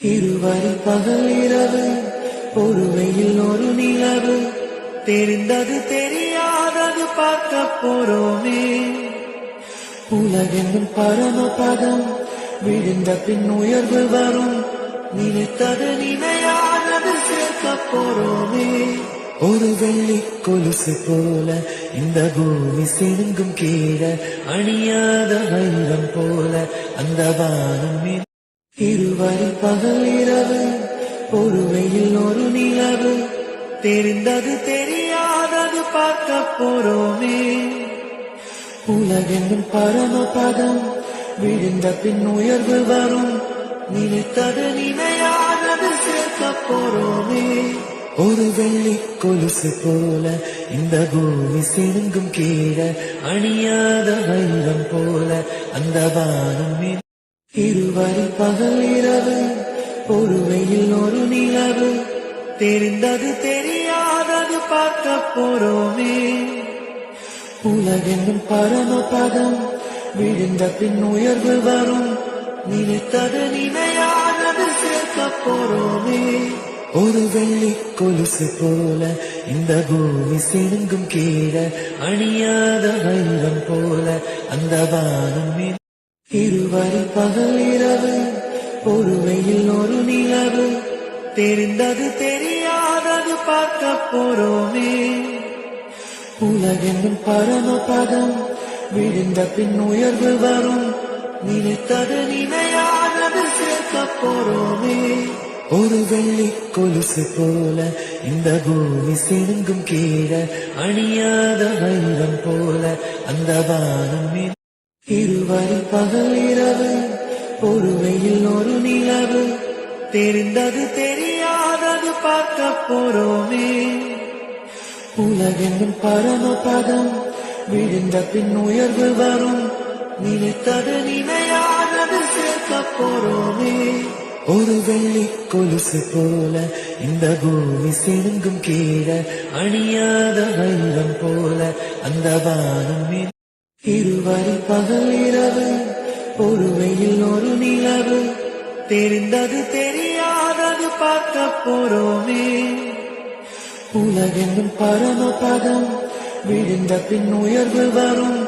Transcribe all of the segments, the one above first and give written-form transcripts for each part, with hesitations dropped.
இருவரி பகல் இரவு ஒரு வெயில் ஒரு நிலவு தெரிந்தது தெரியாதது பார்க்க போறோமே. உலகென்னும் பரமபதம் விழுந்த பின் உயர்வு வரும். நினைத்தது நினையானது சேர்க்க போறோமே. ஒரு வெள்ளி கொலுசு போல இந்த பூமி சினுங்கும் கீழ அணியாத வைரம் போல அந்த வானம். இருவரி பகல் இரவு ஒரு வெயில் ஒரு நிலவு தெரிந்தது தெரியாதது பார்க்க போறோமே. உலகென்னும் பரமபதம் விழுந்த பின் உயர்வு வரும். நினைத்தது நினையானது சேர்க்க போறோமே. ஒரு வெள்ளி கொலுசு போல இந்த பூமி சினுங்கும் கீழ அணியாத வைரம் போல அந்த வானம். இருவரி பகல் இரவு ஒரு வெயில் ஒரு நிலவு தெரிந்தது தெரியாதது பார்க்க போறோமே. உலகென்னும் பரமபதம் விழுந்த பின் உயர்வு வரும். நினைத்தது நினையானது சேர்க்க போறோமே. ஒரு வெள்ளி கொலுசு போல இந்த பூமி சினுங்கும் கீழ அணியாத வைரம் போல அந்த வானம். இருவரி பகல் இரவு ஒரு வெயில் ஒரு நிலவு தெரிந்தது தெரியாதது பார்க்க போறோமே. உலகென்னும் பரமபதம் விழுந்த பின் உயர்வு வரும். நினைத்தது நினையானது சேர்க்க போறோமே. ஒரு வெள்ளி கொலுசு போல இந்த பூமி சினுங்கும் கீழ அணியாத வைரம் போல அந்த வானம். இருவரி பகல் இரவு ஒரு வெயில் ஒரு நிலவு தெரிந்தது தெரியாதது பார்க்க போறோமே. உலகென்னும் பரமபதம் விழுந்த பின் உயர்வு வரும். நினைத்தது நினையானது சேர்க்க போறோமே. ஒரு வெள்ளி கொலுசு போல இந்த பூமி சினுங்கும் கீழ அணியாத வைரம் போல அந்த வானம். இருவரி பகல் இரவு ஒரு வெயில் ஒரு நிலவு தெரிந்தது தெரியாதது பார்க்க போறோமே. உலகென்னும் பரமபதம் விழுந்த பின் உயர்வு வரும்.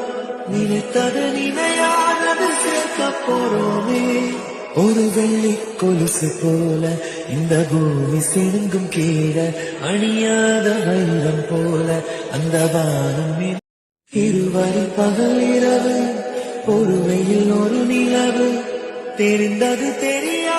நினைத்தது நினையானது சேர்க்க போறோமே. ஒரு வெள்ளி கொலுசு போல இந்த பூமி சினுங்கும் கீழ அணியாத வைரம் போல அந்த வானம். இருவரி பகல் இரவு ஒரு வெயில் ஒரு நிலவு தெரிந்தது தெரியாதது